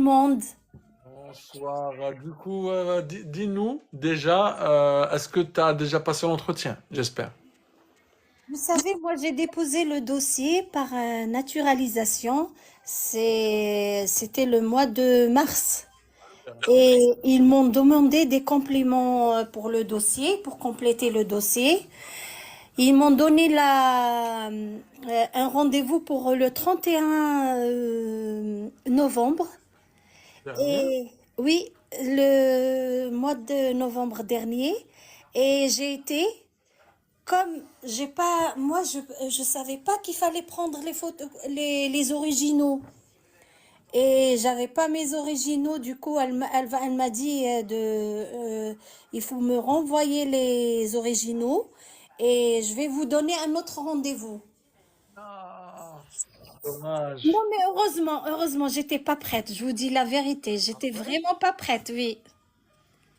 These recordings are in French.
monde. Bonsoir. Du coup, dis-nous déjà, est-ce que tu as déjà passé l'entretien? J'espère. Vous savez, moi j'ai déposé le dossier par naturalisation. C'était le mois de mars. Et ils m'ont demandé des compléments pour le dossier, pour compléter le dossier. Ils m'ont donné un rendez-vous pour le 31 novembre. Dernier. Et oui, le mois de novembre dernier. Et j'ai été, comme j'ai pas, moi je savais pas qu'il fallait prendre les photos, les originaux. Et j'avais pas mes originaux, du coup elle m'a dit il faut me renvoyer les originaux et je vais vous donner un autre rendez-vous. Ah, Non dommage. mais heureusement, j'étais pas prête, je vous dis la vérité, Ah j'étais ouais? vraiment pas prête, oui.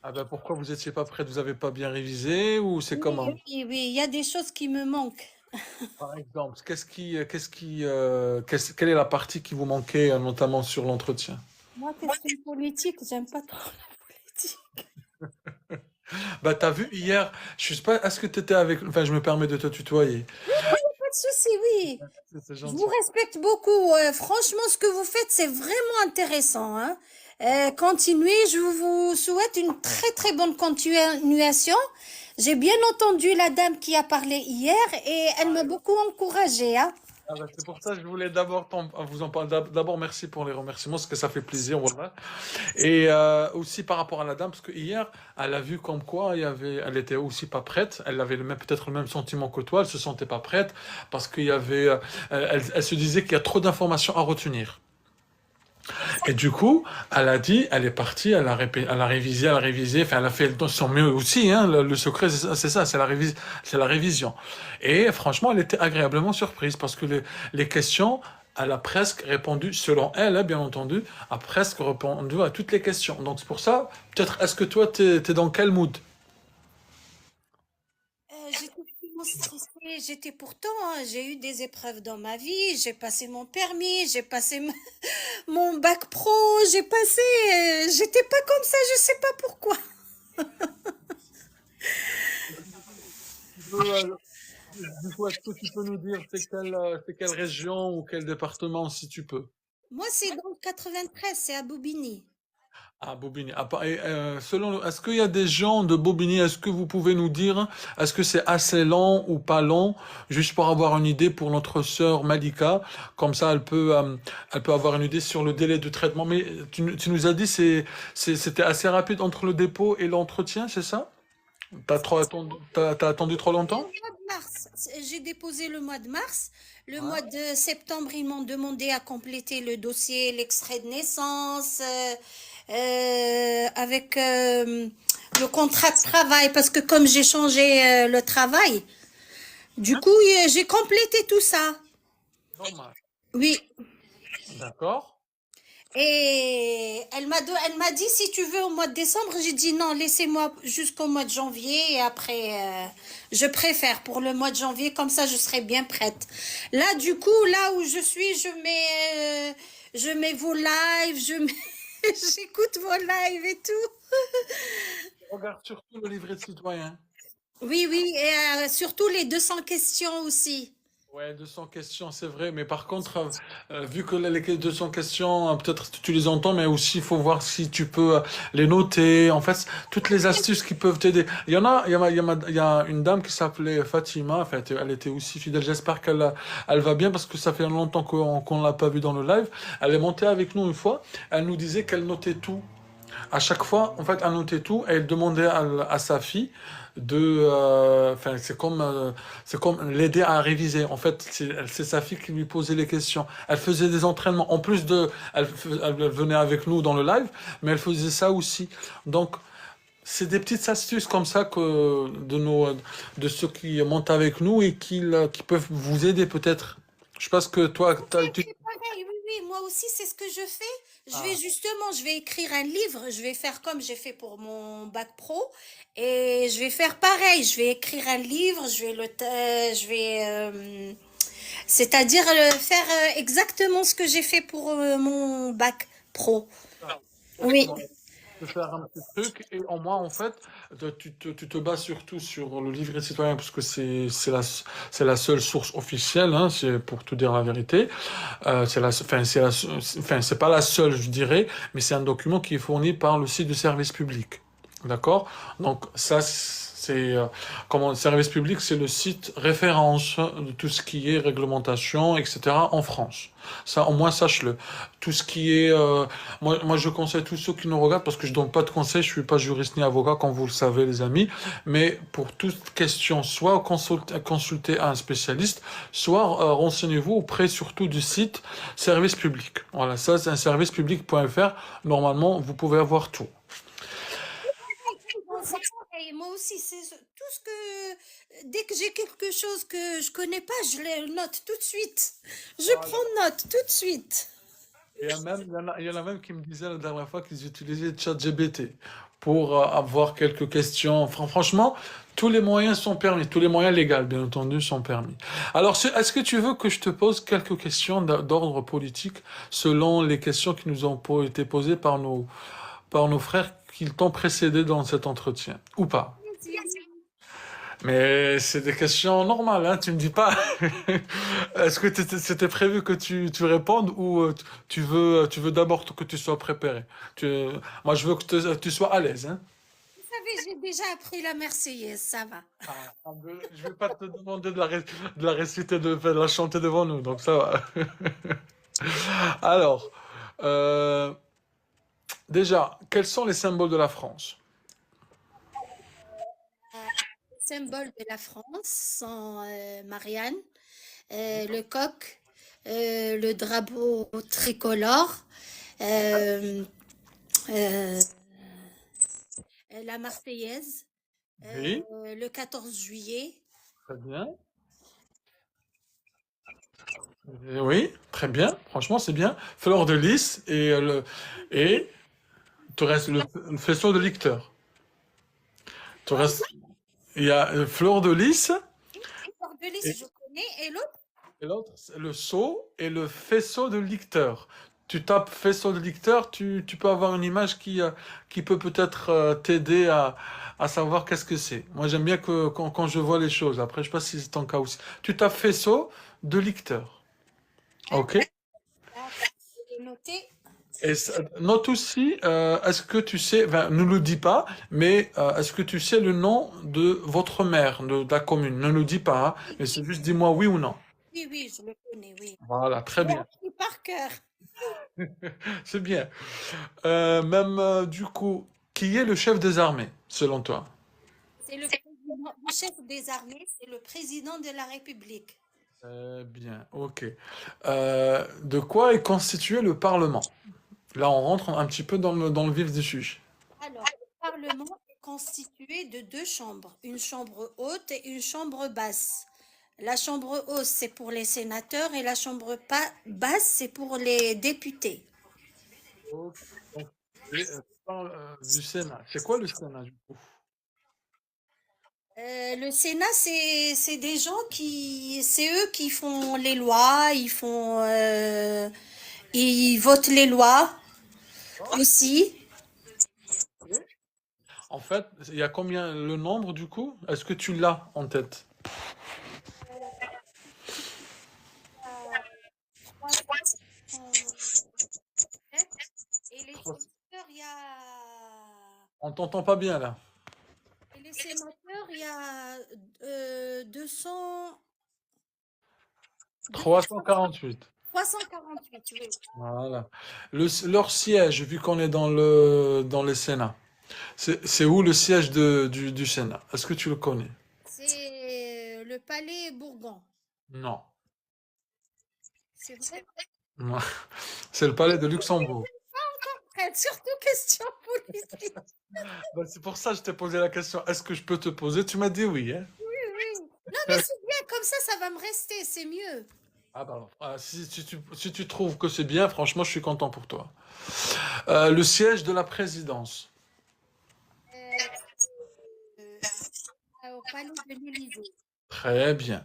Ah ben pourquoi vous étiez pas prêt? Vous avez pas bien révisé ou c'est Oui, comment? oui, il y a des choses qui me manquent. Par exemple, quelle est la partie qui vous manquait, notamment sur l'entretien? Moi, question politique, j'aime pas trop la politique. Bah t'as vu hier, je sais pas, est-ce que tu étais avec, enfin je me permets de te tutoyer. Pas de souci, oui. C'est Je vous gentil. respecte beaucoup. Franchement, ce que vous faites, c'est vraiment intéressant, hein. Continuez. Je vous souhaite une très très bonne continuation. J'ai bien entendu la dame qui a parlé hier et elle m'a beaucoup encouragée, hein. Ah bah, c'est pour ça que je voulais d'abord vous en parler. D'abord, merci pour les remerciements, parce que ça fait plaisir, voilà. Et aussi par rapport à la dame, parce que hier, elle a vu comme quoi elle était aussi pas prête. Elle avait peut-être le même sentiment que toi. Elle se sentait pas prête parce qu'il y avait, elle se disait qu'il y a trop d'informations à retenir. Et du coup, elle a dit, elle est partie, elle a révisé, enfin, elle a fait de son mieux aussi, hein. Le secret, c'est ça, c'est la révision. Et franchement, elle était agréablement surprise parce que les questions, elle a presque répondu, selon elle, hein, bien entendu, a presque répondu à toutes les questions. Donc c'est pour ça, peut-être, est-ce que toi, t'es dans quel mood? J'étais tellement stressée. J'étais pourtant, hein, j'ai eu des épreuves dans ma vie. J'ai passé mon permis, j'ai passé mon bac pro, j'ai passé. J'étais pas comme ça, je sais pas pourquoi. Du coup, est-ce que tu peux nous dire c'est quelle région ou quel département, si tu peux? Moi, c'est dans le 93, c'est à Bobigny. Ah, Bobigny. Ah, est-ce qu'il y a des gens de Bobigny, est-ce que vous pouvez nous dire, est-ce que c'est assez long ou pas long, juste pour avoir une idée pour notre sœur Malika, comme ça elle peut avoir une idée sur le délai de traitement. Mais tu nous as dit c'était assez rapide entre le dépôt et l'entretien, c'est ça? T'as attendu trop Le longtemps? mois de mars, j'ai déposé le mois de mars. Le Ouais. mois de septembre, ils m'ont demandé à compléter le dossier, l'extrait de naissance, avec le contrat de travail, parce que comme j'ai changé le travail, du coup, j'ai complété tout ça. Dommage. Oui. D'accord. Et elle m'a dit si tu veux au mois de décembre, j'ai dit non, laissez-moi jusqu'au mois de janvier et après je préfère pour le mois de janvier comme ça je serai bien prête. Là du coup, là où je suis, je mets vos lives, j'écoute vos lives et tout. Regarde surtout le livret de citoyen. Oui, oui, et surtout les 200 questions aussi. Ouais, 200 questions, c'est vrai, mais par contre, vu que les 200 questions, peut-être tu les entends, mais aussi il faut voir si tu peux les noter. En fait, toutes les astuces qui peuvent t'aider. Il y a une dame qui s'appelait Fatima, en fait, elle était aussi fidèle. J'espère elle va bien parce que ça fait longtemps qu'on l'a pas vue dans le live. Elle est montée avec nous une fois. Elle nous disait qu'elle notait tout. À chaque fois, en fait, elle notait tout et elle demandait à sa fille enfin, c'est comme l'aider à réviser. En fait, c'est sa fille qui lui posait les questions. Elle faisait des entraînements. En plus elle venait avec nous dans le live, mais elle faisait ça aussi. Donc, c'est des petites astuces comme ça de ceux qui montent avec nous et qui peuvent vous aider peut-être. Je pense que toi, C'est pareil, oui, oui, moi aussi, c'est ce que je fais. Je vais écrire un livre, je vais faire comme j'ai fait pour mon bac pro, et je vais faire pareil, je vais écrire un livre, c'est-à-dire faire exactement ce que j'ai fait pour mon bac pro. ça. Oui, Exactement. De faire un petit truc et en moi en fait tu te bases surtout sur le livret citoyen parce que c'est la seule source officielle hein, c'est pour tout dire la vérité c'est pas la seule je dirais mais c'est un document qui est fourni par le site du service public d'accord donc ça c'est comment le service public c'est le site référence de tout ce qui est réglementation etc en France ça au moins sache-le tout ce qui est moi, je conseille tous ceux qui nous regardent, parce que je donne pas de conseils, je suis pas juriste ni avocat, comme vous le savez, les amis, mais pour toute question, soit consultez un spécialiste, soit renseignez-vous auprès surtout du site service public. Voilà, ça c'est un servicepublic.fr. Normalement, vous pouvez avoir tout. bon, c'est pareil. Moi aussi, tout ce que dès que j'ai quelque chose que je connais pas, je le note tout de suite. Je Voilà. prends note tout de suite. Il y en a même qui me disaient la dernière fois qu'ils utilisaient ChatGPT pour avoir quelques questions. Franchement, tous les moyens sont permis, tous les moyens légaux, bien entendu, sont permis. Alors, est-ce que tu veux que je te pose quelques questions d'ordre politique selon les questions qui nous ont été posées par nos frères qui t'ont précédé dans cet entretien, ou pas? Vas-y. Mais c'est des questions normales, hein, tu me dis pas. Est-ce que c'était prévu que tu répondes ou tu veux d'abord que tu sois préparé? Tu, moi, je veux que tu sois à l'aise, hein. Vous savez, j'ai déjà appris la Marseillaise, ça va. Je vais pas te demander de la réciter, de la chanter devant nous, donc ça va. Alors, euh, déjà, quels sont les symboles de la France? Symbole de la France sont Marianne, le coq, le drapeau tricolore, euh, euh, la Marseillaise, Oui, le 14 juillet. très bien. Oui, très bien. Franchement, c'est bien. Fleur de lys et te reste le faisceau de licteur. Te reste, il y a fleur de lys Bordelis, et, je connais, et l'autre? et l'autre, c'est le seau et le faisceau de licteur. Tu tapes faisceau de licteur, tu peux avoir une image qui peut peut-être t'aider à savoir qu'est-ce que c'est. Moi, j'aime bien quand je vois les choses. Après, je sais pas si c'est ton cas aussi. Tu tapes faisceau de licteur. OK? D'accord, je vais noter. Et note aussi, est-ce que tu sais, enfin, ne le dis pas, mais est-ce que tu sais le nom de votre maire, de la commune? Ne le dis pas, hein, Oui, mais c'est juste dis-moi oui ou non. oui, oui, je le connais, oui. Voilà, Je très l'ai bien. appris par cœur. C'est bien. Même du coup, qui est le chef des armées, selon toi? C'est le président, le chef des armées, c'est le président de la République. Bien, ok. De quoi est constitué le Parlement? Là, on rentre un petit peu dans le vif du sujet. Alors, le Parlement est constitué de deux chambres, une chambre haute et une chambre basse. La chambre haute, c'est pour les sénateurs et la chambre basse, c'est pour les députés. Ok. Donc, tu parles, du Sénat. C'est quoi le Sénat, du coup? Le Sénat, c'est des gens c'est eux qui font les lois, ils votent les lois aussi. En fait, il y a combien le nombre du coup? Est-ce que tu l'as en tête? Trois et les sénateurs, On t'entend pas bien là. il y a 200, 348. 348, oui. Voilà. Leur siège, vu qu'on est dans le Sénat, c'est où le siège du Sénat? Est-ce que tu le connais? C'est le palais Bourgon. Non. C'est vrai? Non. C'est le palais de Luxembourg. Fred, surtout question politique. Bah, c'est pour ça que je t'ai posé la question. Est-ce que je peux te poser? Tu m'as dit oui, hein? Oui, oui. Non, mais c'est bien, comme ça va me rester, c'est mieux. Ah bah, si tu trouves que c'est bien, franchement, je suis content pour toi. Le siège de la présidence. Euh, Au palais de l'Élysée. Très bien.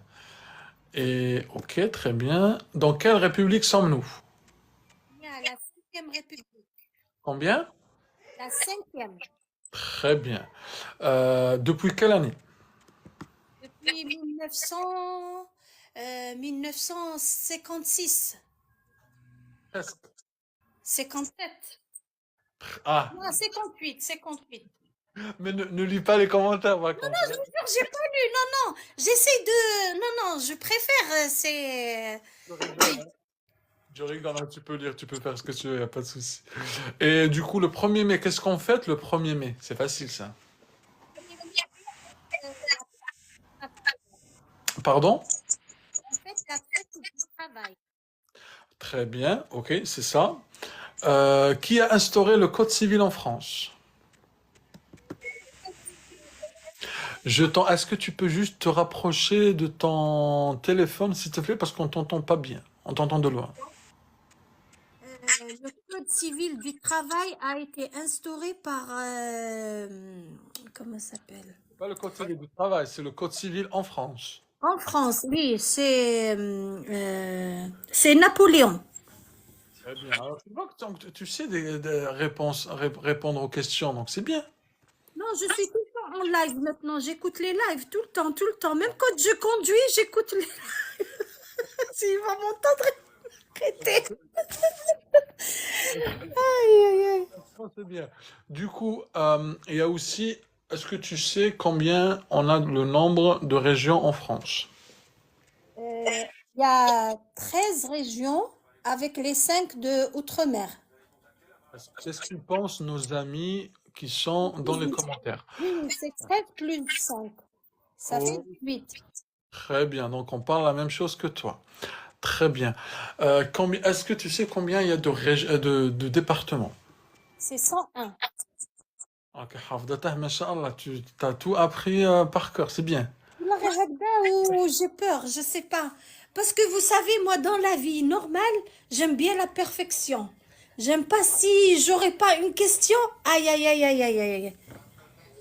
Et ok, très bien. Dans quelle république sommes-nous? Il y a la 5e République. Combien? La cinquième. Très bien. Depuis quelle année? Depuis 1956. Presque. 57. Ah, Non, 58, 58. mais ne lis pas les commentaires, par Non, contre. je vous jure, j'ai pas lu. Non, non, j'essaie de. Non, non, je préfère. C'est. Je rigole, hein. Je rigole, hein, tu peux lire, tu peux faire ce que tu veux, y a pas de souci. Et du coup, le 1er mai, qu'est-ce qu'on fête le 1er mai? C'est facile, ça. Euh, Pardon? En fait, la fête du travail. Très bien, ok, c'est ça. Qui a instauré le Code civil en France? Est-ce que tu peux juste te rapprocher de ton téléphone, s'il te plaît, parce qu'on t'entend pas bien. On t'entend de loin. Le Code civil du travail a été instauré par. Comment ça s'appelle? C'est pas le Code civil du travail, c'est le Code civil en France. En France, oui, c'est Napoléon. Très bien. Alors, tu vois que tu sais des réponses, répondre aux questions, donc c'est bien. Non, je suis tout le temps en live maintenant. J'écoute les lives tout le temps, tout le temps. Même quand je conduis, j'écoute les. S'il va m'entendre répéter. Aïe, aïe, aïe. Ça, c'est bien. Du coup, il y a aussi, est-ce que tu sais combien on a le nombre de régions en France? Il y a 13 régions avec les 5 de Outre-mer. Qu'est-ce que tu penses, nos amis qui sont dans les commentaires? Oui, c'est 13 plus 5. Ça fait Oh, 8. très bien, donc on parle la même chose que toi. Très bien. Est-ce que tu sais combien il y a de départements? C'est 101. Ok, حافظته ما شاء الله, tu as tout appris par cœur, c'est bien. والله هكذا j'ai peur, je sais pas. Parce que vous savez, moi, dans la vie normale, j'aime bien la perfection. J'aime pas si j'aurais pas une question. Aïe, aïe, aïe, aïe, aïe, aïe.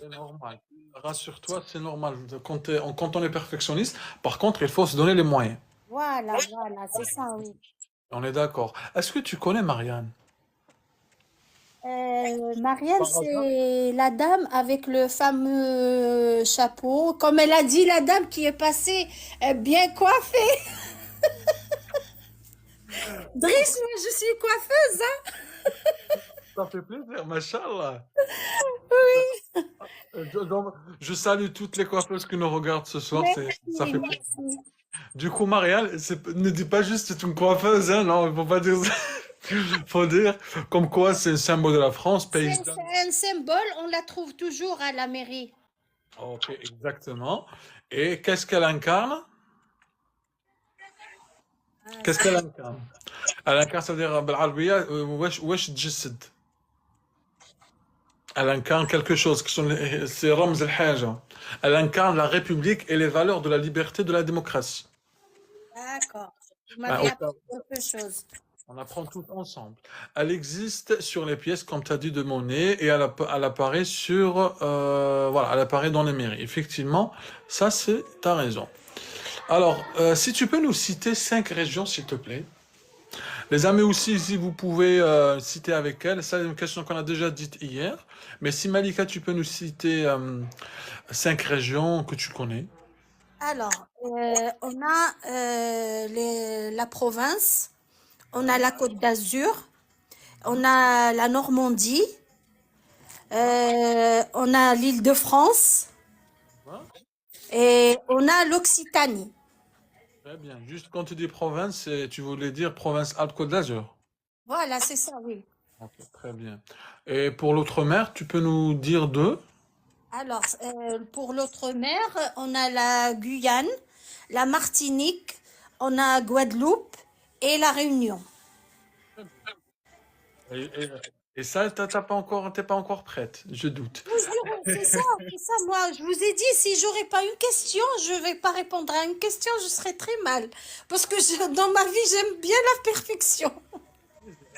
C'est normal. Rassure-toi, c'est normal. Quand on est perfectionniste, par contre, il faut se donner les moyens. Voilà, voilà, c'est ça, oui. On est d'accord. Est-ce que tu connais Marianne? Marianne, Par hasard? c'est la dame avec le fameux chapeau. Comme elle a dit, la dame qui est passée bien coiffée. Driss, moi, je suis coiffeuse, hein. Ça fait plaisir, machallah. Oui, Je salue toutes les coiffeuses qui nous regardent ce soir, ça merci, fait plaisir. merci. Du coup, Marianne, ne dis pas juste c'est une coiffeuse, hein, non, il faut pas dire ça. Faut dire comme quoi c'est un symbole de la France, C'est paysanne. un symbole, on la trouve toujours à la mairie. Ok, exactement. Et qu'est-ce qu'elle incarne? Ah, Qu'est-ce qu'elle incarne? Elle incarne, ça veut dire بالعربية, wesh تجسد. Elle incarne quelque chose, c'est رمز الحاجة. Elle incarne la République et les valeurs de la liberté, de la démocratie. d'accord. Vous Ah, m'avez appris quelque chose. on apprend tout ensemble. Elle existe sur les pièces, comme tu as dit, de monnaie, et elle apparaît voilà, elle apparaît dans les mairies. Effectivement, ça c'est, t'as raison. Alors, si tu peux nous citer 5 régions, s'il te plaît. Les amis aussi, si vous pouvez citer avec elle, ça c'est une question qu'on a déjà dite hier. Mais si Malika, tu peux nous citer 5 régions que tu connais. Alors, on a la province, on a la Côte d'Azur, on a la Normandie, on a l'Île-de-France Hein. et on a l'Occitanie. Très bien. Juste quand tu dis province, tu voulais dire province Alpes-Côte d'Azur. Voilà, c'est ça, oui. Ok, très bien. Et pour l'outre-mer, tu peux nous dire deux? Alors, pour l'outre-mer, on a la Guyane, la Martinique, on a Guadeloupe et la Réunion. Et, et- et ça, t'es pas encore prête, je doute. Je vous jure, c'est ça, c'est ça. Moi, je vous ai dit, si j'aurais pas une question, je vais pas répondre à une question, je serais très mal. Parce que dans ma vie, j'aime bien la perfection.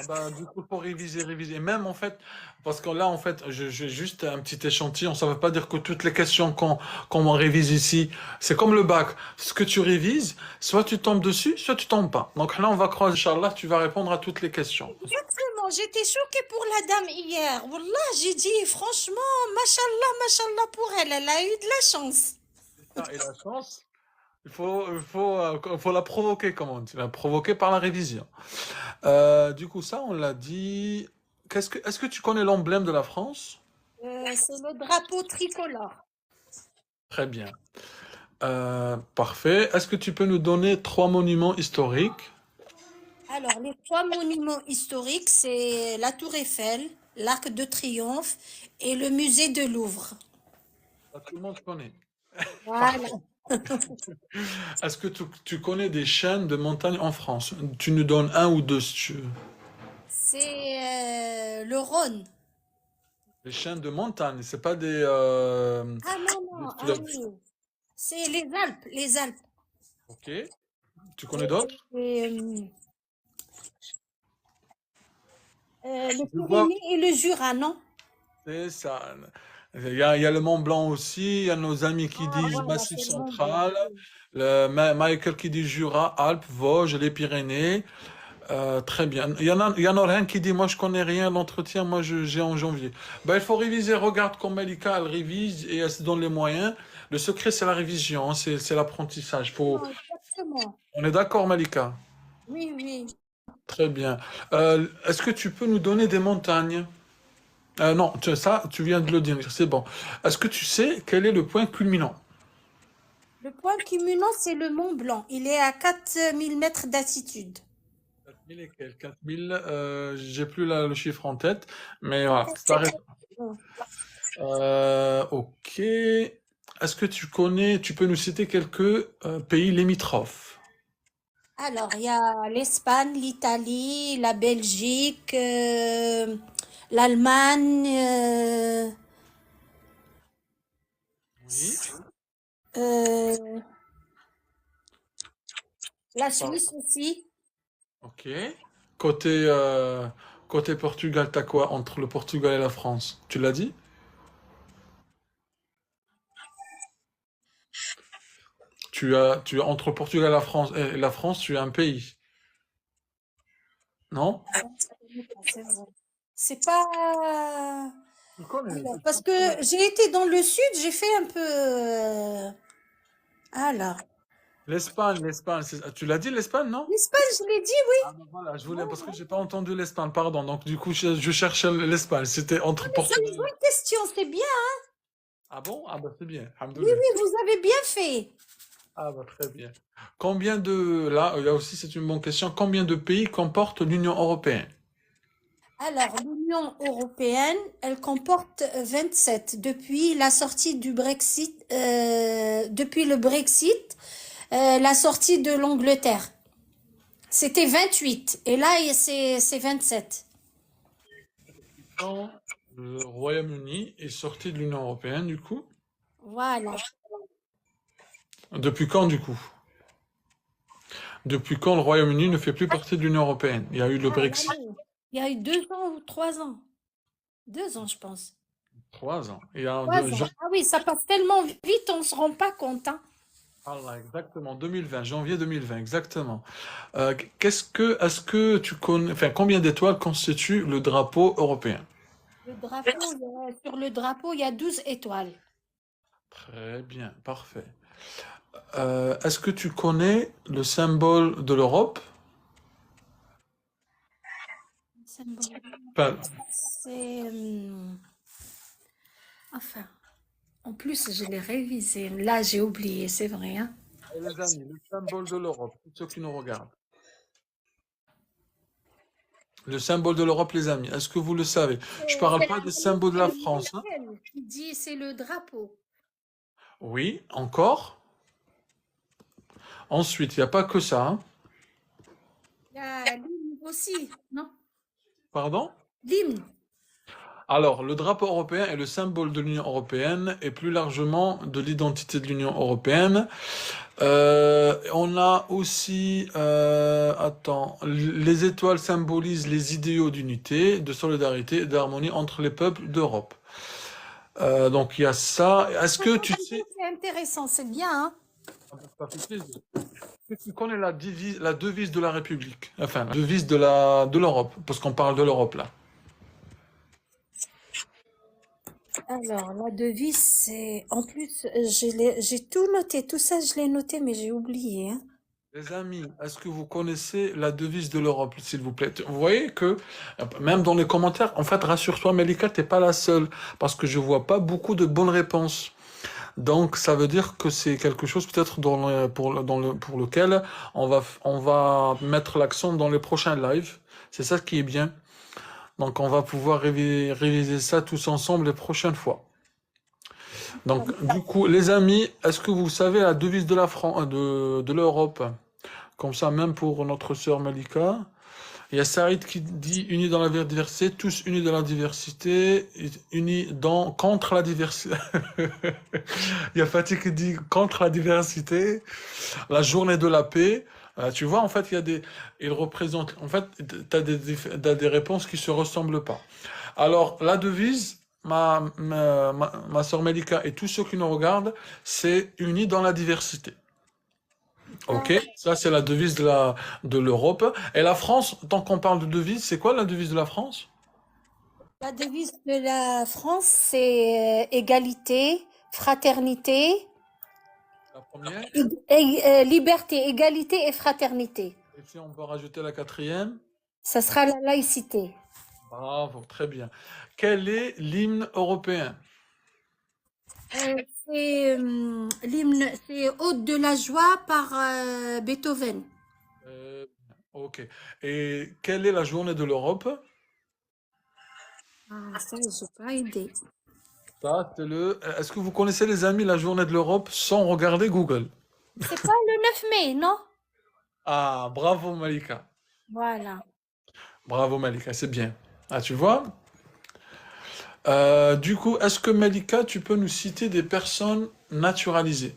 Ah bah, du coup, pour réviser, réviser. Même en fait, parce que là, en fait, je juste un petit échantillon. Ça veut pas dire que toutes les questions qu'on révise ici, c'est comme le bac. Ce que tu révises, soit tu tombes dessus, soit tu tombes pas. Donc là, on va croire, Inch'Allah, tu vas répondre à toutes les questions. Exactement, j'étais choquée pour la dame hier. Wallah, j'ai dit franchement, mashallah, mashallah pour elle. Elle a eu de la chance. Ça, et la chance, il faut la provoquer, comme on dit. La provoquer par la révision. Du coup, ça, on l'a dit. Est-ce que tu connais l'emblème de la France? C'est le drapeau tricolore. Très bien. Parfait. Est-ce que tu peux nous donner trois monuments historiques? Alors, les trois monuments historiques, c'est la Tour Eiffel, l'Arc de Triomphe et le musée de Louvre. Ça, tout le monde connaît. Voilà. Parfait. Est-ce que tu connais des chaînes de montagnes en France? Tu nous donnes un ou deux si tu veux. C'est le Rhône. Des chaînes de montagnes, c'est pas Ah non, des non, ah fleuves. oui. C'est les Alpes, les Alpes. Ok. Tu connais d'autres? Et, les Je vois. Pyrénées et le Jura, non? C'est ça. Il y a le Mont Blanc aussi. Il y a nos amis qui Ah disent voilà, Massif c'est le Mont Blanc. Central. Oui. Michael qui dit Jura, Alpes, Vosges, les Pyrénées. Très bien. Il y en a rien qui dit, moi je connais rien, l'entretien, moi j'ai en janvier. Ben, il faut réviser, regarde comme Malika, elle révise et elle se donne les moyens. Le secret, c'est la révision, hein, c'est l'apprentissage. Non, exactement. On est d'accord, Malika? Oui, oui. Très bien. Est-ce que tu peux nous donner des montagnes? Non, ça, tu viens de le dire, c'est bon. Est-ce que tu sais quel est le point culminant? Le point culminant, c'est le Mont Blanc. Il est à 4000 mètres d'altitude. 4000 et quelques, 4000, j'ai plus le chiffre en tête, mais voilà, t'as C'est raison. bon. Ok. Est-ce que tu peux nous citer quelques pays limitrophes? Alors, il y a l'Espagne, l'Italie, la Belgique, l'Allemagne, Oui. euh, la Par- Suisse aussi. Ok. Côté, euh, côté Portugal, t'as quoi entre le Portugal et la France? Tu l'as dit? Tu as entre le Portugal et la France, tu as un pays, non? C'est vrai. C'est pas. Tu connais. Alors, parce que j'ai été dans le sud, j'ai fait un peu. Alors, L'Espagne, tu l'as dit l'Espagne, non? l'Espagne, je l'ai dit, Ah oui. ben voilà, je voulais parce que j'ai pas entendu l'Espagne, pardon. Donc du coup, je cherchais l'Espagne. C'était entre Mais c'est une Portugal. bonne question, c'est bien. Ah bon? Ah bah c'est bien. Oui, Alhamdoulilah. oui, vous avez bien fait. Ah bah très bien. Là aussi c'est une bonne question. Combien de pays comporte l'Union européenne? Alors, l'Union européenne, elle comporte 27 depuis la sortie du Brexit, depuis le Brexit, la sortie de l'Angleterre. C'était 28 et là, c'est 27. Quand le Royaume-Uni est sorti de l'Union européenne, du coup? Voilà. Depuis quand, du coup? Depuis quand le Royaume-Uni ne fait plus partie de l'Union européenne? Il y a eu le Ah, Brexit. allez. Il y a eu 2 ans ou 3 ans. 2 ans, je pense. 3 ans. Il y a 3 ans. Ah oui, ça passe tellement vite, on se rend pas compte, hein. Voilà, exactement, 2020, janvier 2020, exactement. Est-ce que tu connais, enfin, combien d'étoiles constitue le drapeau européen? Le drapeau, sur le drapeau, il y a 12 étoiles. Très bien, parfait. Est-ce que tu connais le symbole de l'Europe? Enfin, C'est, enfin, en plus, je l'ai révisé. Là, j'ai oublié, c'est vrai, hein. les amis, le symbole de l'Europe, pour ceux qui nous regardent. Le symbole de l'Europe, les amis, est-ce que vous le savez? Je parle pas des symboles de C'est la le France, hein. mondial qui dit c'est le drapeau. Oui, encore. Ensuite, il n'y a pas que ça, hein. Il y a l'hymne aussi, non? Pardon? L'hymne. Alors, le drapeau européen est le symbole de l'Union européenne et plus largement de l'identité de l'Union européenne. On a aussi, attends, les étoiles symbolisent les idéaux d'unité, de solidarité et d'harmonie entre les peuples d'Europe. Donc il y a ça. Est-ce que tu sais, C'est intéressant, c'est bien, hein? ça fait plaisir. Est-ce que tu connais la devise de la République, enfin la devise de l'Europe, parce qu'on parle de l'Europe là. Alors, la devise, c'est... En plus, j'ai tout noté, tout ça, je l'ai noté, mais j'ai oublié, hein. Les amis, est-ce que vous connaissez la devise de l'Europe, s'il vous plaît? Vous voyez que, même dans les commentaires, en fait, rassure-toi, Melika, t'es pas la seule, parce que je vois pas beaucoup de bonnes réponses. Donc, ça veut dire que c'est quelque chose peut-être pour lequel on va mettre l'accent dans les prochains lives. C'est ça qui est bien. Donc, on va pouvoir réviser ça tous ensemble les prochaines fois. Donc, du coup, les amis, est-ce que vous savez la devise de de l'Europe? Comme ça, même pour notre sœur Malika. Il y a Saïd qui dit unis dans la diversité, tous unis dans la diversité, contre la diversité. Il y a Fatih qui dit contre la diversité, la journée de la paix. Tu vois, en fait, il représente, en fait, t'as des réponses qui se ressemblent pas. Alors, la devise, ma sœur Melika et tous ceux qui nous regardent, c'est unis dans la diversité. Ok, ça c'est la devise de l'Europe. Et la France, tant qu'on parle de devise, c'est quoi la devise de la France? La devise de la France, c'est égalité, fraternité, La première. liberté, égalité et fraternité. Et si on peut rajouter la quatrième? Ça sera la laïcité. Bravo, très bien. Quel est l'hymne européen? L'hymne, c'est Ode de la joie par Beethoven. Euh, ok. Et quelle est la journée de l'Europe? Ah, ça, j'ai pas idée. Ça, c'est Est-ce que vous connaissez les amis la journée de l'Europe sans regarder Google? C'est pas le 9 mai, non? Ah, bravo Malika. Voilà. Bravo Malika, c'est bien. Ah, tu vois? Du coup, est-ce que Malika, tu peux nous citer des personnes naturalisées?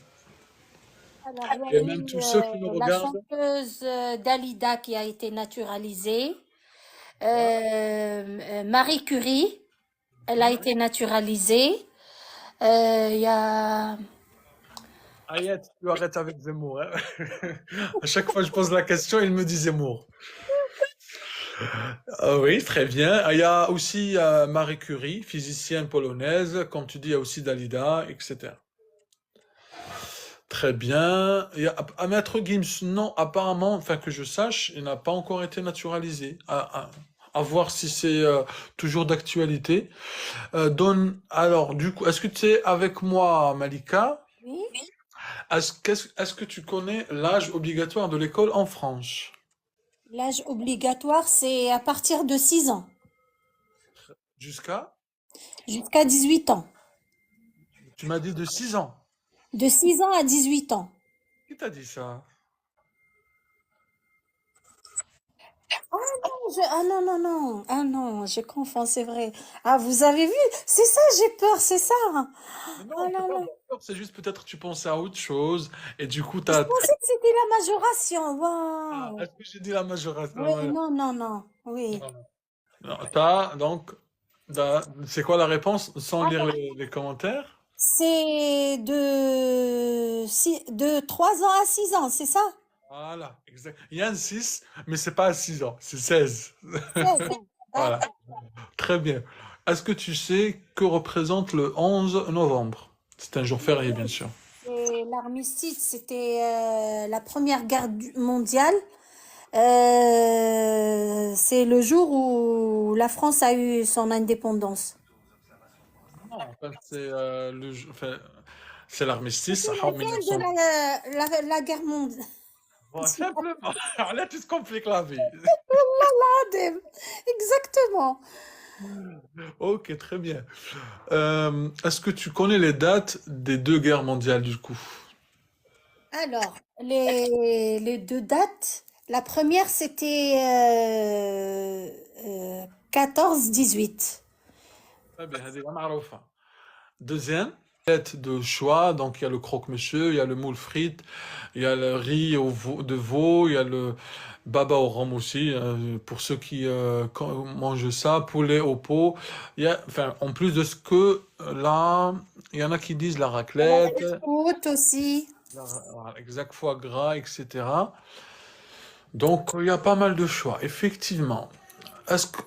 Alors, il y Et a même eu tous ceux qui nous la regardent. chanteuse Dalida qui a été naturalisée. Marie Curie, elle a été naturalisée. Il y a... Ayette, tu arrêtes avec Zemmour, hein. À chaque fois que je pose la question, il me dit Zemmour. Ah oui, très bien. Il y a aussi Marie Curie, physicienne polonaise. Comme tu dis, il y a aussi Dalida, etc. Très bien. Il y a, à Maître Gims, non, apparemment, enfin que je sache, il n'a pas encore été naturalisé. À voir si c'est toujours d'actualité. Alors, du coup, est-ce que tu es avec moi, Malika? Oui. Est-ce que tu connais l'âge obligatoire de l'école en France? L'âge obligatoire, c'est à partir de 6 ans, Jusqu'à? jusqu'à 18 ans. Tu m'as dit de 6 ans. De 6 ans à 18 ans. Qui t'a dit ça? Ah non, non, non. Ah non, je confonds, c'est vrai. Ah, vous avez vu? C'est ça, j'ai peur, c'est ça. Mais Oh non, faut là pas là. avoir peur, c'est juste peut-être tu pensais à autre chose et du coup Je t'as... pensais que c'était la majoration. Ah, Waouh. est-ce que j'ai dit la majoration? Oui, non, non, non. Oui. Non, non. Donc, c'est quoi la réponse sans lire les commentaires? C'est de 3 ans à 6 ans, c'est ça? Voilà, exact. Il y a un 6, mais c'est pas à 6 ans, c'est 16. 16 ans. Voilà, D'accord. très bien. Est-ce que tu sais que représente le 11 novembre? C'est un jour férié, bien sûr. Et l'armistice, c'était la Première Guerre mondiale. C'est le jour où la France a eu son indépendance. Non, en fait, enfin, c'est l'armistice, C'était en la fin de 1900. la guerre mondiale. Bon, simplement. Là, tu te compliques la vie. Exactement. Ok, très bien. Est-ce que tu connais les dates des deux guerres mondiales du coup? Alors, les deux dates, la première c'était 14-18. Très bien, هذه معروفة. Deuxième, tête de choix, donc il y a le croque-monsieur, il y a le moule frite, il y a le riz de veau, il y a le baba au rhum aussi, pour ceux qui mangent ça, poulet au pot. Il y a, enfin, en plus de ce que là, il y en a qui disent la La raclette, choucroute aussi. voilà, exact foie gras, etc. Donc il y a pas mal de choix, effectivement. Est-ce que,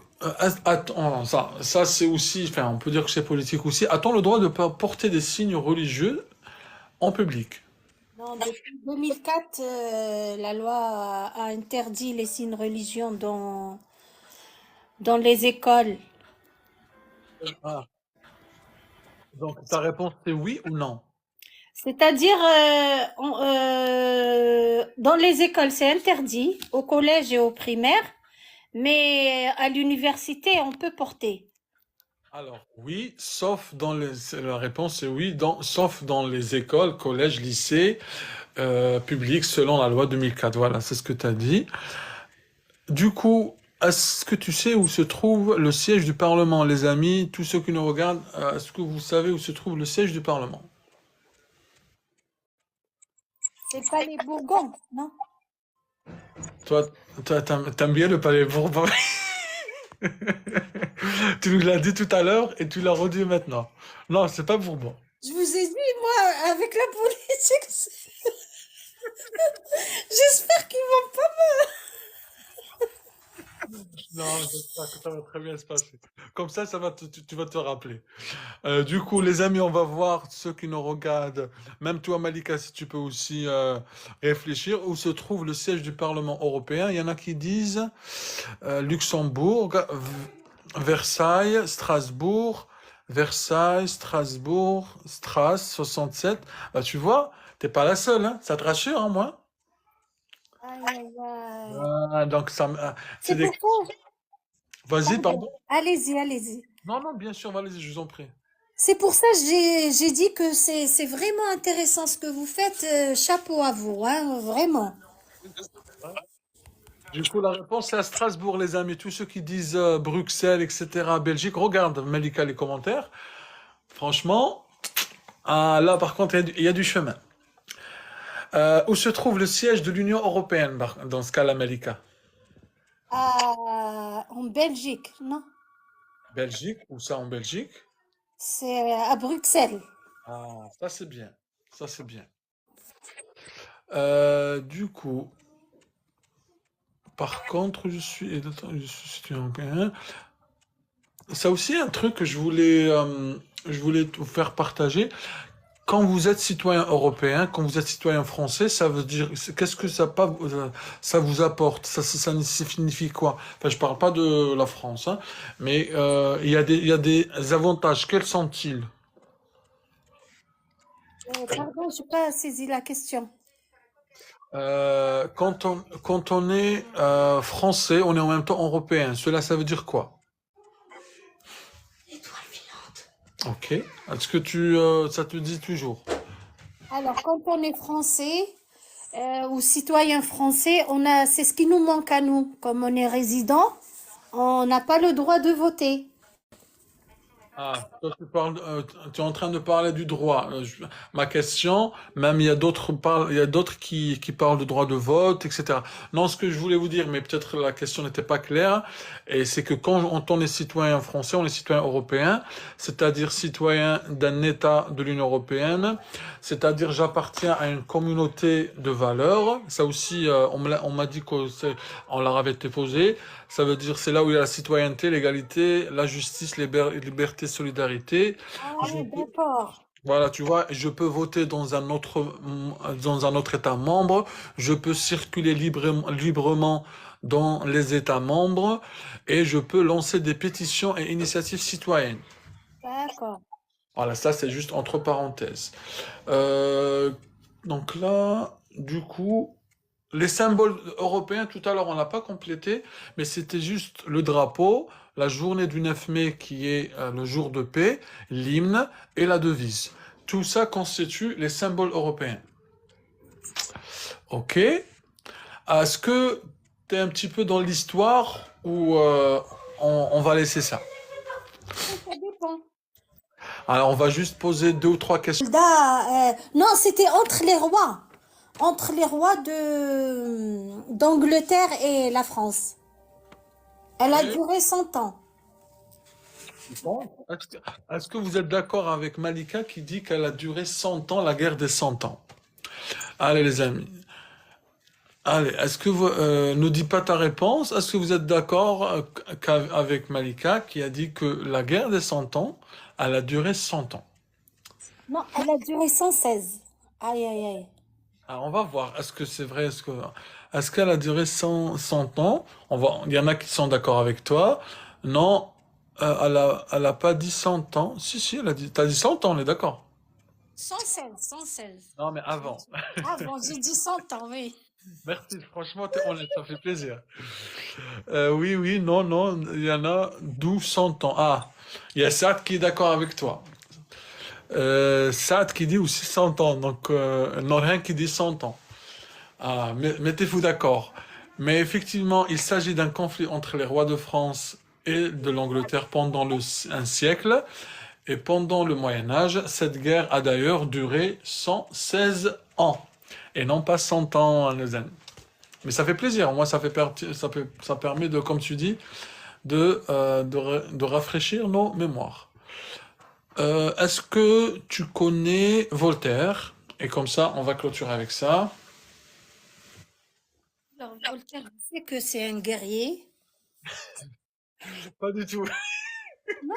attends, ça c'est aussi, enfin, on peut dire que c'est politique aussi. A-t-on le droit de porter des signes religieux en public? Non, depuis 2004, la loi a interdit les signes religieux dans les écoles. Ah, donc ta réponse c'est oui ou non? C'est-à-dire, dans les écoles, c'est interdit, au collège et au primaire, mais à l'université, on peut porter. Alors, oui, sauf dans les, la réponse est oui, sauf dans les écoles, collèges, lycées, publics, selon la loi 2004. Voilà, c'est ce que tu as dit. Du coup, est-ce que tu sais où se trouve le siège du Parlement, les amis, tous ceux qui nous regardent, est-ce que vous savez où se trouve le siège du Parlement? C'est pas les Bourgons, non? Toi, t'aimes bien le Palais Bourbon. Tu nous l'as dit tout à l'heure et tu l'as redit maintenant. Non, c'est pas Bourbon. Je vous ai dit, moi, avec la politique, j'espère qu'ils vont pas. Non, j'espère que ça va très bien se passer. Comme ça va tu vas te rappeler. Du coup, les amis, on va voir ceux qui nous regardent. Même toi, Malika, si tu peux aussi réfléchir, où se trouve le siège du Parlement européen. Il y en a qui disent Luxembourg, Versailles, Strasbourg, Versailles, Strasbourg, 67. Bah, tu vois, t'es pas la seule, hein. Ça te rassure, hein, moi? Aïe, aïe, aïe. Ah, donc, c'est C'est des... pour ça. Vas-y, Pardon. pardon. Allez-y, allez-y. Non, non, bien sûr, allez-y, je vous en prie. C'est pour ça que j'ai dit que c'est vraiment intéressant ce que vous faites. Chapeau à vous, hein, vraiment. Du coup, la réponse c'est à Strasbourg, les amis. Tous ceux qui disent Bruxelles, etc., Belgique, regarde, Malika, les commentaires. Franchement, ah, là, par contre, il y a du chemin. Où se trouve le siège de l'Union européenne, dans ce cas-là, Malika? En Belgique, non? Belgique, ou ça en Belgique? C'est à Bruxelles. Ah, ça c'est bien. Ça c'est bien. Du coup, par contre, je suis citoyen européen. Ça aussi, un truc que je voulais vous faire partager. Quand vous êtes citoyen européen, quand vous êtes citoyen français, ça veut dire, qu'est-ce que ça vous apporte? Ça signifie quoi? Enfin, je parle pas de la France, hein, mais il y a des avantages. Quels sont-ils? Pardon, je n'ai pas saisi la question. Quand on est français, on est en même temps européen. Cela, ça veut dire quoi? Ok. Est-ce que ça te dit toujours? Alors, quand on est français ou citoyen français, c'est ce qui nous manque à nous. Comme on est résident, on n'a pas le droit de voter. Ah, toi, tu es en train de parler du droit. Ma question, même il y a d'autres qui parlent de droit de vote, etc. Non, ce que je voulais vous dire, mais peut-être la question n'était pas claire, et c'est que on est citoyen français, on est citoyen européen, c'est-à-dire citoyen d'un État de l'Union européenne, c'est-à-dire j'appartiens à une communauté de valeurs. Ça aussi, on m'a dit on leur avait été posé. Ça veut dire c'est là où il y a la citoyenneté, l'égalité, la justice, liberté, solidarité. Ah Je oui, peux- d'accord. voilà, tu vois, je peux voter dans un autre État membre. Je peux circuler librement dans les États membres et je peux lancer des pétitions et initiatives citoyennes. D'accord. Voilà, ça c'est juste entre parenthèses. Euh, donc là, du coup, les symboles européens, tout à l'heure, on l'a pas complété, mais c'était juste le drapeau, la journée du 9 mai qui est le jour de paix, l'hymne et la devise. Tout ça constitue les symboles européens. Ok. Est-ce que tu es un petit peu dans l'histoire ou on va laisser ça? Ça dépend. ans. Alors, on va juste poser deux ou trois questions. Non, c'était entre les rois. Entre les rois d'Angleterre et la France. Elle a Et duré 100 ans. est-ce que vous êtes d'accord avec Malika qui dit qu'elle a duré 100 ans, la guerre des 100 ans? Allez, les amis. Allez, est-ce que vous ne dis pas ta réponse? Est-ce que vous êtes d'accord avec Malika qui a dit que la guerre des 100 ans, elle a duré 100 ans? Non, elle a duré 116. Aïe, aïe, aïe. Alors, on va voir. Est-ce que c'est vrai? Est-ce qu'elle a duré 100 ans? Il y en a qui sont d'accord avec toi. Non, elle a pas dit 100 ans. Si, si, t'as dit 100 ans, on est d'accord. 116, 116. Non, mais avant. Ah bon, j'ai dit 100 ans, oui. Merci, franchement, t'es honnête, ça fait plaisir. Oui, oui, non, non, il y en a 12 100 ans. Ah, il y a Saad qui est d'accord avec toi. Saad qui dit aussi 100 ans, donc Norhen qui dit 100 ans. Ah, mettez-vous d'accord. Mais effectivement, il s'agit d'un conflit entre les rois de France et de l'Angleterre pendant un siècle. Et pendant le Moyen Âge, cette guerre a d'ailleurs duré 116 ans. Et non pas 100 ans, hein, les amis. Mais ça fait plaisir. Moi, ça permet de, comme tu dis, de rafraîchir nos mémoires. Est-ce que tu connais Voltaire? Et comme ça, on va clôturer avec ça. Alors, Voltaire, je sais que c'est un guerrier. Pas du tout. Non,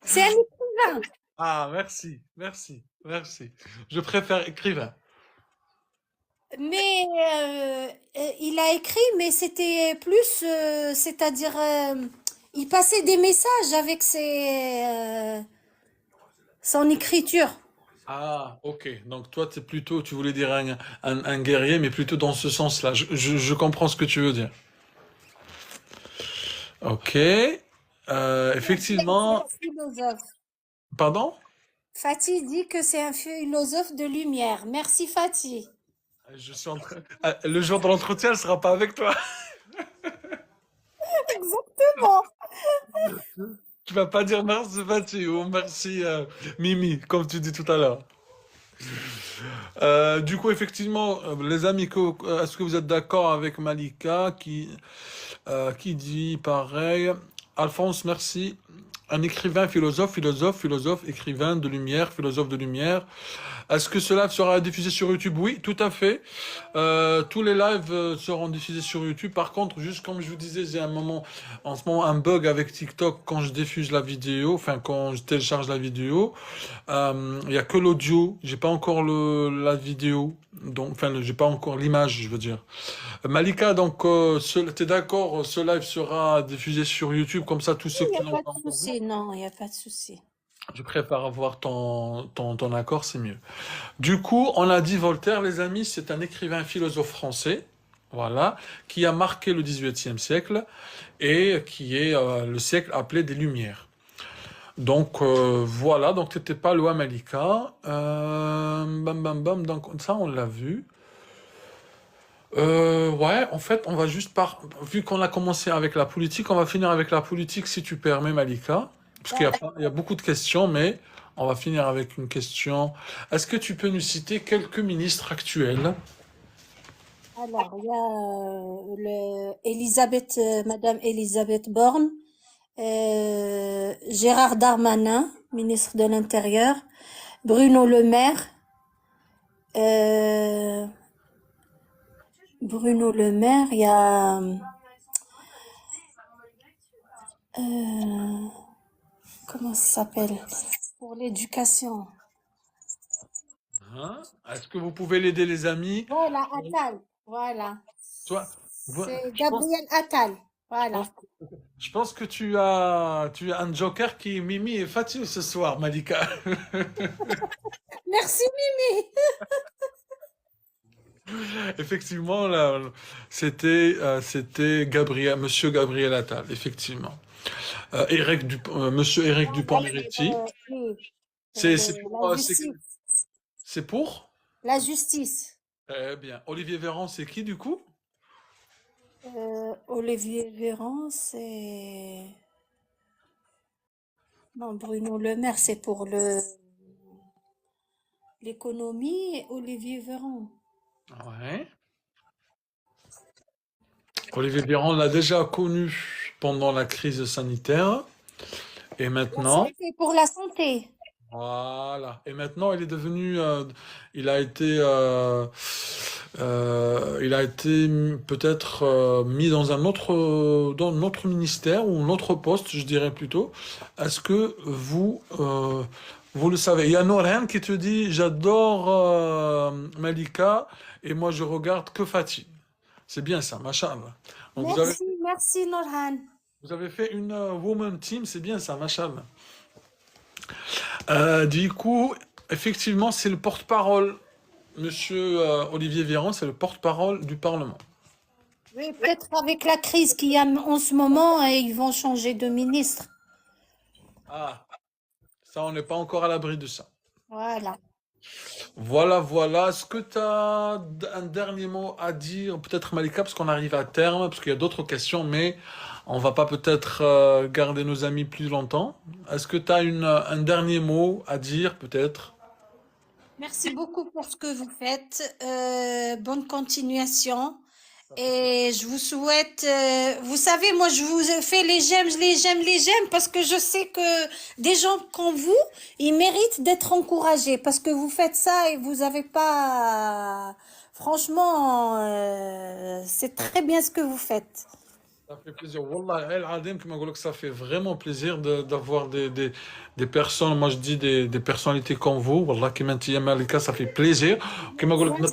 c'est un écrivain. Ah, merci, merci, merci. Je préfère écrivain. Mais il a écrit, mais c'était plus, c'est-à-dire, il passait des messages avec son écriture. Ah, ok. Donc toi, tu voulais dire un guerrier, mais plutôt dans ce sens-là. Je comprends ce que tu veux dire. Ok. C'est un Effectivement. philosophe. Pardon? Fatih dit que c'est un philosophe de lumière. Merci Fatih. Je suis en train. Le jour de l'entretien, elle sera pas avec toi. Exactement. Tu vas pas dire merci Fatih ou merci Mimi, comme tu dis tout à l'heure. Du coup, effectivement, les amis, est-ce que vous êtes d'accord avec Malika qui dit pareil? Alphonse, merci. Un écrivain, philosophe, philosophe, philosophe, écrivain de lumière, philosophe de lumière. Est-ce que ce live sera diffusé sur YouTube? Oui, tout à fait. Tous les lives seront diffusés sur YouTube. Par contre, juste comme je vous disais, j'ai en ce moment un bug avec TikTok quand je diffuse la vidéo, enfin quand je télécharge la vidéo. Il y a que l'audio, j'ai pas encore la vidéo, donc enfin j'ai pas encore l'image, je veux dire. Malika, donc t'es d'accord, ce live sera diffusé sur YouTube, comme ça tous ceux Il n'y qui a l'ont pas pas de encore vu. souci. Non, il n'y a pas de souci. Je préfère avoir ton accord, c'est mieux. Du coup, on a dit Voltaire, les amis, c'est un écrivain philosophe français, voilà, qui a marqué le XVIIIe siècle et qui est le siècle appelé des Lumières. Donc voilà, donc t'étais pas loin Malika. Bam bam bam, donc ça on l'a vu. Ouais, en fait, on va juste vu qu'on a commencé avec la politique, on va finir avec la politique si tu permets Malika, parce qu'il y a beaucoup de questions, mais on va finir avec une question. Est-ce que tu peux nous citer quelques ministres actuels? Alors, il y a Madame Elisabeth Borne, Gérard Darmanin, ministre de l'Intérieur, Bruno Le Maire, euh, il y a euh, comment ça s'appelle? Pour l'éducation. Hein? Est-ce que vous pouvez l'aider les amis? Voilà, Attal. Voilà. Toi, C'est je pense, Gabriel Attal. je Voilà. pense, je pense que tu as un joker qui est Mimi et Fatih ce soir, Malika. Merci Mimi. Effectivement, là, c'était Monsieur Gabriel Attal, effectivement. Monsieur Éric Dupond-Moretti. Oui, C'est pour, la justice. c'est pour? La justice. Eh bien, Olivier Véran, c'est qui du coup? Olivier Véran, c'est... Non, Bruno Le Maire, c'est pour l'économie et Olivier Véran. Ouais. Olivier Véran l'a déjà connu pendant la crise sanitaire. Et La maintenant, santé pour la santé. voilà. Et maintenant, il est devenu, il a été, peut-être mis dans un autre ministère ou un autre poste, je dirais plutôt. Est-ce que vous le savez? Il y a Noren qui te dit, j'adore Malika et moi je regarde que Fatih. C'est bien ça, machallah. Donc Merci, merci Norhan. vous avez fait une woman team, c'est bien ça, machallah. Du coup, effectivement, c'est le porte-parole. Monsieur Olivier Véran, c'est le porte-parole du Parlement. Oui, peut-être avec la crise qu'il y a en ce moment, ils vont changer de ministre. Ah, ça, on n'est pas encore à l'abri de ça. Voilà. Voilà, voilà. Est-ce que tu as un dernier mot à dire, peut-être Malika, parce qu'on arrive à terme, parce qu'il y a d'autres questions, mais on va pas peut-être garder nos amis plus longtemps. Est-ce que tu as un dernier mot à dire, peut-être? Merci beaucoup pour ce que vous faites. Bonne continuation. Et je vous souhaite, vous savez, moi je vous fais les j'aime, parce que je sais que des gens comme vous, ils méritent d'être encouragés, parce que vous faites ça et vous avez pas, franchement, c'est très bien ce que vous faites. Ça fait plaisir. Wallah, El Adim, comme je ça fait vraiment plaisir d'avoir des personnes, moi je dis des personnalités comme vous. Wallah, qui m'intiment Malika, ça fait plaisir. Comme je dis,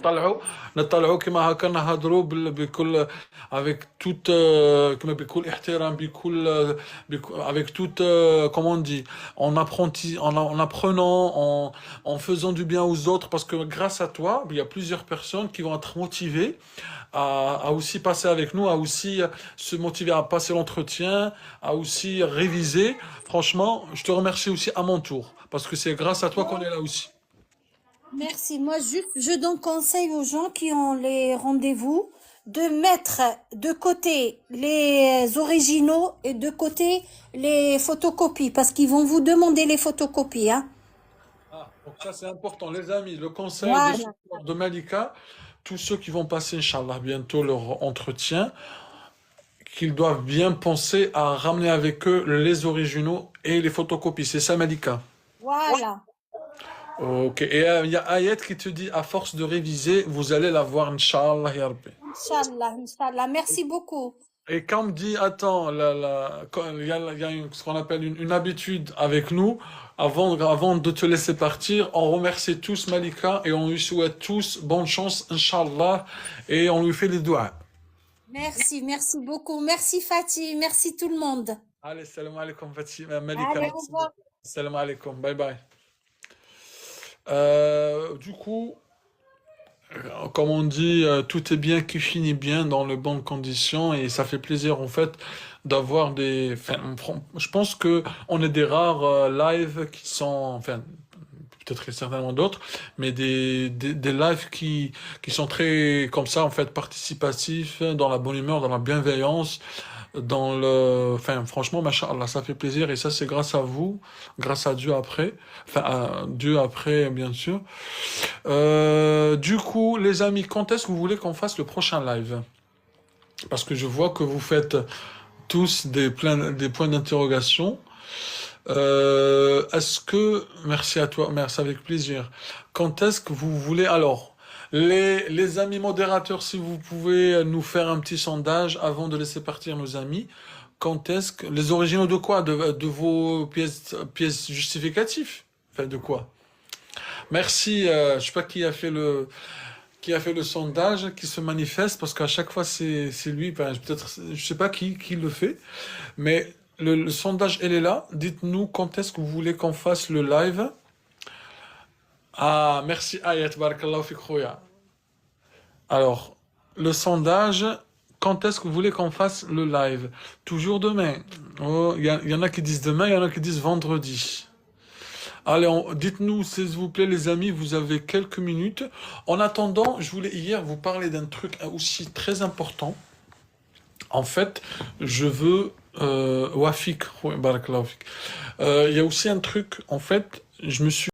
نطلعوا كما هكا نهضروا avec toute, كما بكل احترام avec toute, comment on dit, en apprenant, en faisant du bien aux autres, parce que grâce à toi, il y a plusieurs personnes qui vont être motivées à aussi passer avec nous, à aussi se motiver à passer l'entretien, à aussi réviser. Franchement, je te remercie aussi à mon tour, parce que c'est grâce à toi qu'on est là aussi. Merci. Moi, juste, je donne conseil aux gens qui ont les rendez-vous de mettre de côté les originaux et de côté les photocopies, parce qu'ils vont vous demander les photocopies, hein. Ah, donc ça c'est important, les amis, le conseil de Voilà. support de Malika, tous ceux qui vont passer, Inch'Allah, bientôt leur entretien, qu'ils doivent bien penser à ramener avec eux les originaux et les photocopies. C'est ça, Malika? Voilà. Ok, et il y a Ayet qui te dit, à force de réviser, vous allez l'avoir, Inch'Allah, ya Rabbi. Inch'Allah, Inch'Allah. Merci beaucoup. Et quand on me dit, attends, il y a ce qu'on appelle une habitude avec nous, avant de te laisser partir, on remercie tous Malika et on lui souhaite tous bonne chance, Inch'Allah, et on lui fait les doigts. Merci, merci beaucoup. Merci Fatih, merci tout le monde. Allez, salam alaikum, Malika, Allez, au merci revoir. beaucoup. Salam alaikum, bye bye. Du coup, comme on dit, tout est bien qui finit bien dans de bonnes conditions et ça fait plaisir en fait d'avoir des. Enfin, je pense que on est des rares lives qui sont, enfin, peut-être qu'il y a certainement d'autres, mais des lives qui sont très comme ça en fait participatifs, dans la bonne humeur, dans la bienveillance, dans le. Enfin, franchement, machallah, ça fait plaisir et ça c'est grâce à vous, grâce à Dieu après, enfin à Dieu après bien sûr. Du coup, les amis, quand est-ce que vous voulez qu'on fasse le prochain live? Parce que je vois que vous faites tous des points d'interrogation. Est-ce que, merci à toi, merci avec plaisir. Quand est-ce que vous voulez, alors, les amis modérateurs, si vous pouvez nous faire un petit sondage avant de laisser partir nos amis, quand est-ce que, les originaux de quoi? De vos pièces justificatives? Enfin, de quoi? Merci, je sais pas qui a fait le sondage, qui se manifeste, parce qu'à chaque fois c'est lui, enfin, peut-être, je sais pas qui le fait, mais le sondage, elle est là. Dites-nous quand est-ce que vous voulez qu'on fasse le live. Ah, merci Ayat, barakallahu fik khoya. Alors, le sondage, quand est-ce que vous voulez qu'on fasse le live? Toujours demain. Oh, il y en a qui disent demain, il y en a qui disent vendredi. Allez, dites-nous, s'il vous plaît, les amis, vous avez quelques minutes. En attendant, je voulais hier vous parler d'un truc aussi très important. En fait, je veux Wafik, ouais, barakallahu fik. Il y a aussi un truc, en fait, je me suis